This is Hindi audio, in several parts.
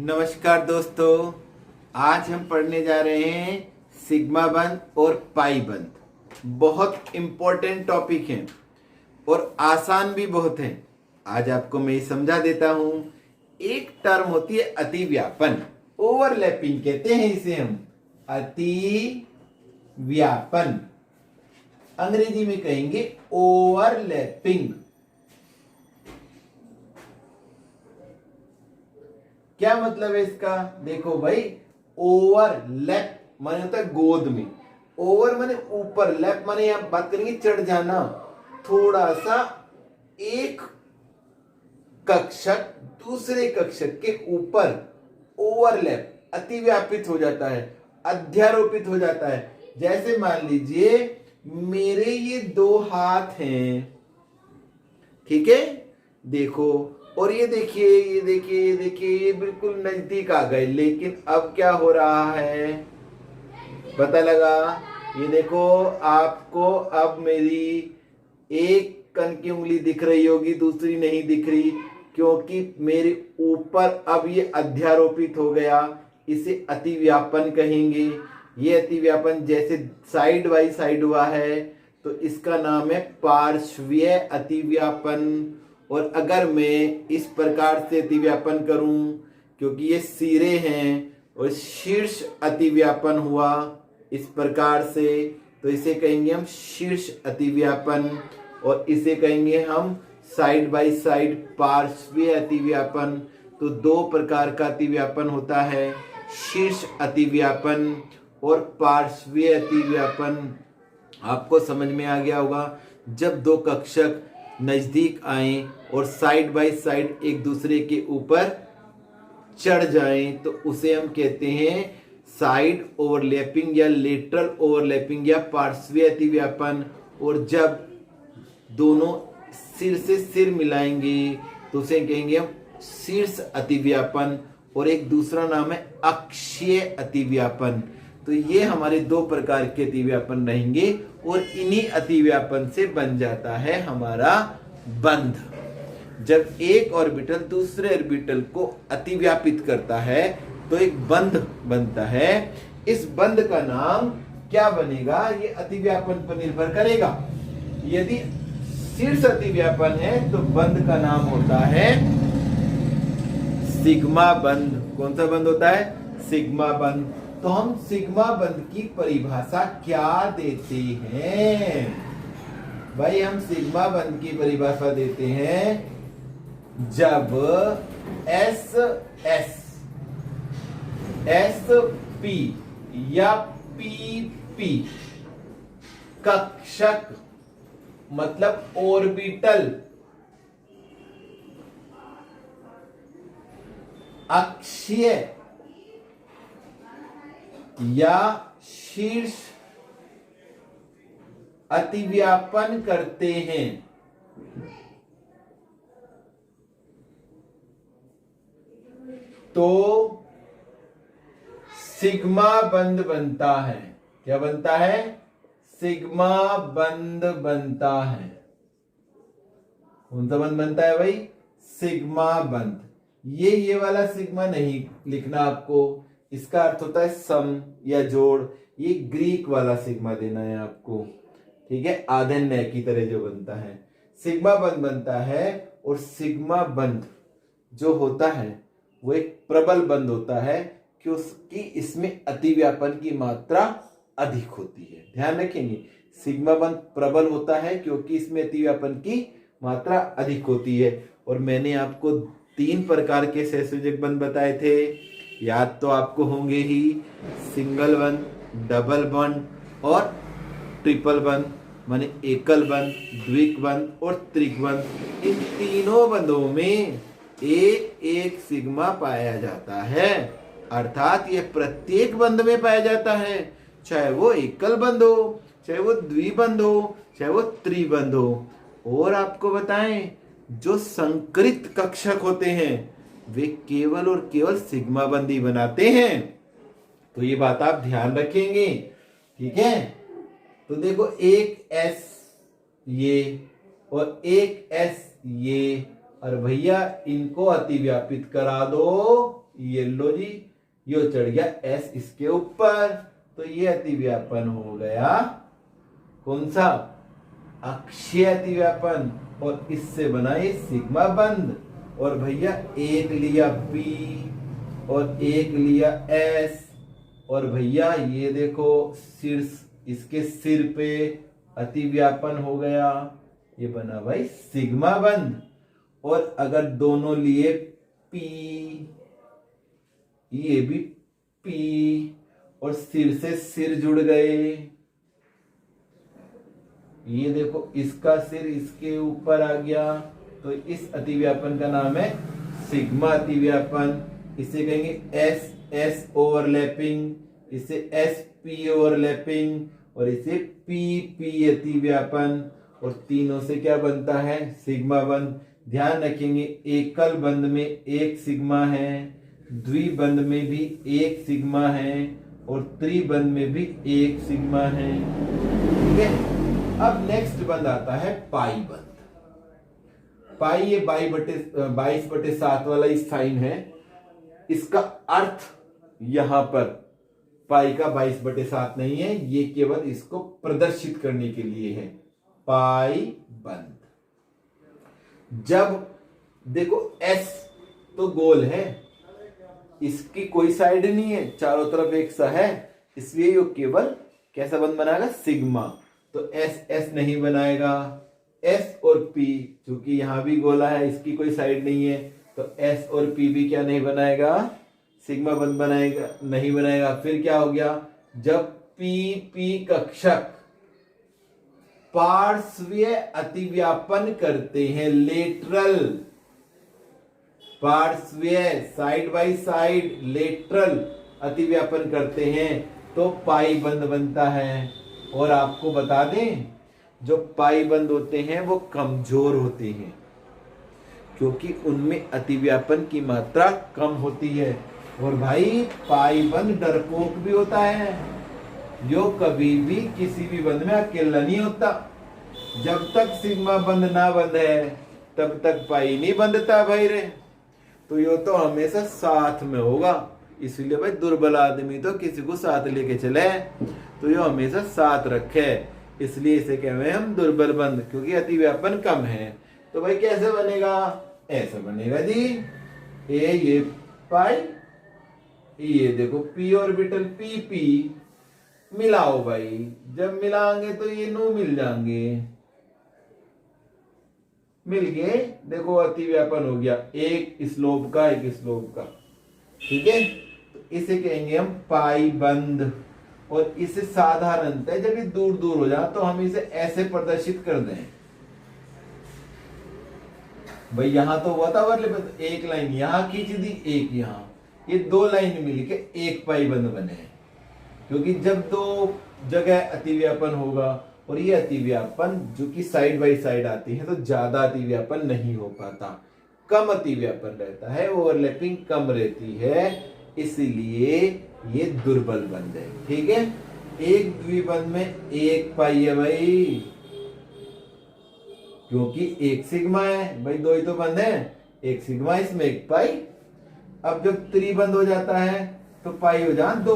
नमस्कार दोस्तों, आज हम पढ़ने जा रहे हैं सिग्मा बंध और पाई बंध। बहुत इम्पोर्टेंट टॉपिक है और आसान भी बहुत है। आज आपको मैं समझा देता हूं। एक टर्म होती है अतिव्यापन, ओवरलैपिंग कहते हैं इसे हम, अतिव्यापन। अंग्रेजी में कहेंगे ओवरलैपिंग। क्या मतलब है इसका? देखो भाई, ओवरलैप माने होता है गोद में, ओवर माने ऊपर, लैप माने यहां बात करेंगे चढ़ जाना। थोड़ा सा एक कक्षक दूसरे कक्षक के ऊपर ओवरलैप, अतिव्यापित हो जाता है, अध्यारोपित हो जाता है। जैसे मान लीजिए मेरे ये दो हाथ हैं, ठीक है, देखो, और ये देखिए, ये देखिए, ये देखिए, ये बिल्कुल नजदीक आ गए। लेकिन अब क्या हो रहा है पता लगा? ये देखो, आपको अब मेरी एक कन की उंगली दिख रही होगी, दूसरी नहीं दिख रही, क्योंकि मेरे ऊपर अब ये अध्यारोपित हो गया। इसे अतिव्यापन कहेंगे। ये अतिव्यापन जैसे साइड बाई साइड हुआ है तो इसका नाम है पार्श्वीय अतिव्यापन। और अगर मैं इस प्रकार से अतिव्यापन करूं, क्योंकि ये सिरे हैं, और शीर्ष अतिव्यापन हुआ इस प्रकार से, तो इसे कहेंगे हम शीर्ष अतिव्यापन। और इसे कहेंगे हम साइड बाय साइड पार्श्वीय अतिव्यापन। तो दो प्रकार का अतिव्यापन होता है, शीर्ष अतिव्यापन और पार्श्वीय अतिव्यापन। आपको समझ में आ गया होगा। जब दो कक्षक नजदीक आए और साइड बाय साइड एक दूसरे के ऊपर चढ़ जाएं तो उसे हम कहते हैं साइड ओवरलैपिंग या लेटरल ओवरलैपिंग या पार्श्वीय अतिव्यापन। और जब दोनों सिर से सिर मिलाएंगे तो उसे कहेंगे हम शीर्ष अतिव्यापन। और एक दूसरा नाम है अक्षीय अतिव्यापन। तो ये हमारे दो प्रकार के अतिव्यापन रहेंगे और इन्हीं अतिव्यापन से बन जाता है हमारा बंध। जब एक ऑर्बिटल दूसरे ऑर्बिटल को अतिव्यापित करता है तो एक बंध बनता है। इस बंध का नाम क्या बनेगा ये अतिव्यापन पर निर्भर करेगा। यदि शीर्ष अतिव्यापन है तो बंध का नाम होता है सिग्मा बंध। कौन सा बंध होता है? सिग्मा बंध। तो हम सिग्मा बंध की परिभाषा क्या देते हैं भाई? हम सिग्मा बंध की परिभाषा देते हैं जब एस पी या पी पी कक्षक मतलब ऑर्बिटल अक्षीय या शीर्ष अतिव्यापन करते हैं तो सिग्मा बंध बनता है। क्या बनता है? सिग्मा बंध बनता है। कौन सा बंध बनता है भाई? सिग्मा बंध। ये वाला सिग्मा नहीं लिखना आपको, इसका अर्थ होता है सम या जोड़। ये ग्रीक वाला सिग्मा देना है आपको, ठीक है, आधन न्याय की तरह जो बनता है सिग्मा बंध बनता है। और सिग्मा बंध जो होता है वो एक प्रबल बंध होता है क्योंकि इसमें अतिव्यापन की मात्रा अधिक होती है। ध्यान रखेंगे, सिग्मा बंध प्रबल होता है क्योंकि इसमें अतिव्यापन की मात्रा अधिक होती है। और मैंने आपको 3 प्रकार के सहसंयोजक बंध बताए थे, याद तो आपको होंगे ही, सिंगल बंध, डबल बंध और ट्रिपल बंध माने एकल बंध, द्विक बंध और त्रिक बंध। इन तीनों बंधों में एक एक सिग्मा पाया जाता है, अर्थात यह प्रत्येक बंध में पाया जाता है, चाहे वो एकल बंध हो, चाहे वो द्विबंध हो, चाहे वो त्रिबंध हो। और आपको बताएं, जो संकरित कक्षक होते हैं वे केवल और केवल सिग्मा बंध ही बनाते हैं। तो ये बात आप ध्यान रखेंगे, ठीक है। तो देखो, एक एस ये और एक एस ये, और भैया इनको अतिव्यापित करा दो ये लो जी, यो चढ़ गया एस इसके ऊपर, तो ये अतिव्यापन हो गया कौन सा, अक्षीय अतिव्यापन। और इससे बना ये सिग्मा बंद। और भैया एक लिया P और एक लिया S, और भैया ये देखो शीर्ष, इसके सिर पे अतिव्यापन हो गया, ये बना भाई सिग्मा बंद। और अगर दोनों लिए P, ये भी P और सिर से सिर जुड़ गए, ये देखो इसका सिर इसके ऊपर आ गया, तो इस अतिव्यापन का नाम है सिग्मा अतिव्यापन। इसे कहेंगे एस एस ओवरलैपिंग, इसे एस पी ओवरलैपिंग, और इसे पी पी अतिव्यापन। और तीनों से क्या बनता है, सिग्मा बंद। ध्यान रखेंगे एकल बंद में एक सिग्मा है, द्विबंध में भी एक सिग्मा है, और त्रिबंध में भी एक सिग्मा है। ठीक है, अब नेक्स्ट बंद आता है पाई बंद। पाई ये 22/7 वाला इस साइन है, इसका अर्थ यहां पर पाई का 22/7 नहीं है, ये केवल इसको प्रदर्शित करने के लिए है, पाई बंद। जब देखो S तो गोल है, इसकी कोई साइड नहीं है, चारों तरफ एक सा है, इसलिए ये केवल कैसा बंद बनाएगा, सिग्मा। तो एस एस नहीं बनाएगा, एस और पी चूंकि यहां भी गोला है, इसकी कोई साइड नहीं है, तो एस और पी भी क्या नहीं बनाएगा, सिग्मा बंद बनाएगा, नहीं बनाएगा। फिर क्या हो गया, जब पी पी कक्षक पार्श्वीय अतिव्यापन करते हैं, लेटरल, पार्श्वीय साइड बाय साइड लेटरल अतिव्यापन करते हैं, तो पाई बंद बनता है। और आपको बता दें, जो पाई बंद होते हैं वो कमजोर होते हैं, क्योंकि उनमें अतिव्यापन की मात्रा कम होती है। और भाई पाई बंद डरपोक भी होता है, जो कभी भी किसी भी बंद में अकेला नहीं होता। जब तक सिग्मा बंद ना बंद है तब तक पाई नहीं बंधता भाई रे, तो यो तो हमेशा साथ में होगा। इसलिए भाई दुर्बल आदमी तो किसी को साथ लेके चले, तो ये हमेशा साथ रखे, इसलिए इसे कहते हैं हम दुर्बल बंद, क्योंकि अतिव्यापन कम है। तो भाई कैसे बनेगा, ऐसे बनेगा जी, ये पाई, ये देखो पी ऑर्बिटल पी पी, मिलाओ भाई, जब मिलाएंगे तो ये नो मिल जाएंगे, मिल गए, देखो अतिव्यापन हो गया, एक स्लोप का एक स्लोप का। ठीक है, तो इसे कहेंगे हम पाई बंद। और इसे साधारणतः जब ये दूर दूर हो जाए तो हम इसे ऐसे प्रदर्शित कर दें, भाई यहां तो हुआ था वर्ले पे, तो एक लाइन यहां खींच दी, एक यहां, ये दो लाइन मिलके एक पाई बंद बने। क्योंकि जब दो जगह अतिव्यापन होगा और ये अतिव्यापन जो कि साइड बाय साइड आती है, तो ज्यादा अतिव्यापन नहीं हो पाता, कम अतिव्यापन रहता है, ओवरलैपिंग कम रहती है, इसलिए ये दुर्बल बंद है। ठीक है, एक द्विबंध में एक पाई है भाई, क्योंकि एक सिग्मा है भाई, दो ही तो बंद है, एक सिग्मा इसमें एक पाई। अब जब त्रिबंध हो जाता है तो पाई हो जाए दो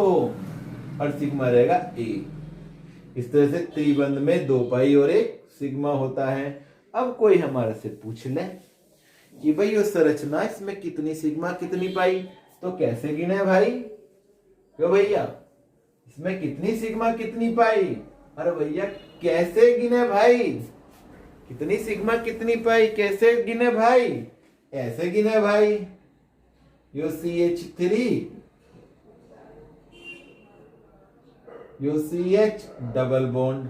और सिग्मा रहेगा एक। इस तरह से त्रिबंध में दो पाई और एक सिग्मा होता है। अब कोई हमारे से पूछ ले कि भाई ये संरचना, इसमें कितनी सिग्मा कितनी पाई, तो कैसे गिने भाई, क्यों भैया इसमें कितनी सिग्मा कितनी पाई, अरे भैया कैसे गिने भाई, कितनी सिग्मा कितनी पाई कैसे गिने भाई, ऐसे गिने भाई, यो CH3 यो CH double bond,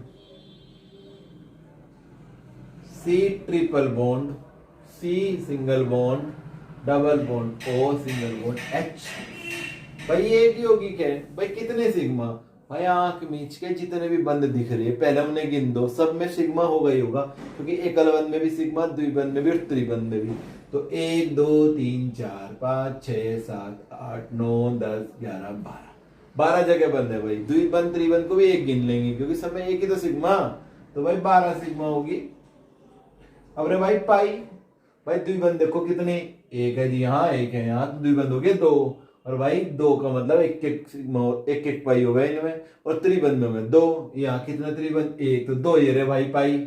C triple bond, C single bond, double bond O single bond H। भाई ये भी होगी क्या भाई, कितने सिग्मा, भाई आंख मीच के जितने भी बंद दिख रहे हैं पहले हमने गिन दो, सब में सिग्मा होगा ही होगा, क्योंकि एकल बंद में भी सिग्मा, द्विबंध में भी और त्रिबंध में भी। तो 1 2 3 4 5 6 7 8 9 10 11 12 जगह बंद है भाई। द्विबंध त्रिबंध को भी एक गिन लेंगे, क्योंकि सब में एक ही तो सिग्मा, तो भाई 12 सिग्मा होगी। अब रे भाई पाई, भाई द्विबंध देखो कितने, एक है जी यहाँ, एक है यहाँ, तो द्विबंध हो गए दो। और भाई दो का मतलब एक एक सिग्मा, एक एक पाई हो गया इनमें। और त्रिबंधों में दो, यहाँ कितना त्रिबंध, एक तो दो ये रे भाई पाई,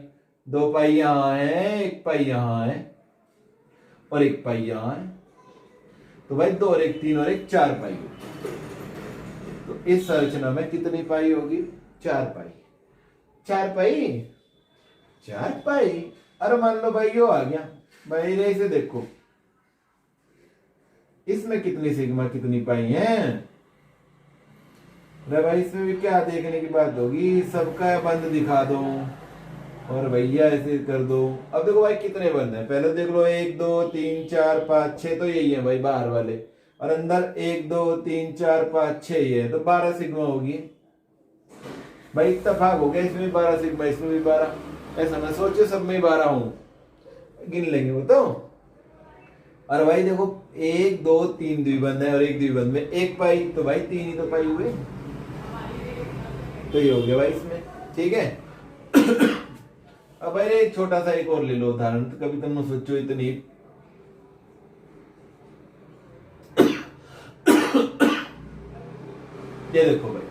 दो पाई यहाँ है, एक पाई यहाँ है, और एक पाई यहाँ है। तो भाई दो और एक तीन और एक चार पाई होगी। तो इस संरचना में कितनी पाई होगी, चार पाई। चार पाई, चार पाई। अरे मान लो भाई यो आ गया भाई रे, इसे देखो इसमें कितनी सिग्मा कितनी पाई है। अरे भाई इसमें भी क्या देखने की बात होगी, सबका बंद दिखा दो और भैया ऐसे कर दो। अब देखो भाई कितने बंद है, पहले देख लो, एक दो तीन चार पाँच छह, तो यही है भाई बाहर वाले, और अंदर एक दो तीन चार पाँच छह ये है, तो 12 सिग्मा होगी। भाई इत्तेफाक हो गया, इसमें भी 12 सिग्मा, इसमें भी 12, ऐसा ना सोचो सब में 12 हूं, गिन लेंगे वो तो। और भाई देखो एक दो तीन द्विबंध है और एक द्विबंध में एक पाई, तो भाई तीन ही तो पाई हुए, तो ये हो गया भाई इसमें, ठीक है। अब भाई एक छोटा सा एक और ले लो उदाहरण, तो कभी तुम सोचो इतनी, ये देखो भाई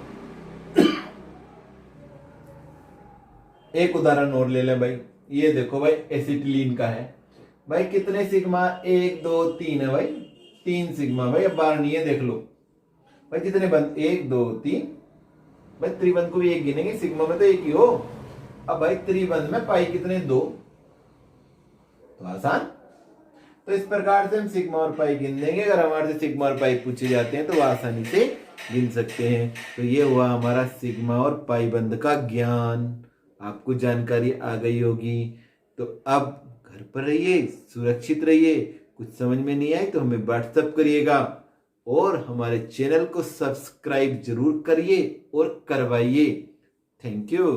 एक उदाहरण और ले लें भाई, ये देखो भाई एसिटिलीन का है भाई, कितने सिग्मा, एक दो तीन है भाई, तीन सिग्मा भाई, अब 12 नहीं है, देख लो भाई कितने बंद, एक दो तीन, भाई त्रिबंध को भी एक गिनेंगे, सिग्मा में तो एक ही हो। अब भाई त्रिबंध में पाई कितने, दो, तो आसान। तो इस प्रकार से हम सिग्मा और पाई गिन देंगे, अगर हमारे से सिग्मा और पाई पूछे जाते हैं तो वो आसानी से गिन सकते हैं। तो ये हुआ हमारा सिग्मा और पाई बंध का ज्ञान, आपको जानकारी आ गई होगी। तो अब घर पर रहिए, सुरक्षित रहिए, कुछ समझ में नहीं आए तो हमें व्हाट्सएप करिएगा, और हमारे चैनल को सब्सक्राइब जरूर करिए और करवाइए। Thank you.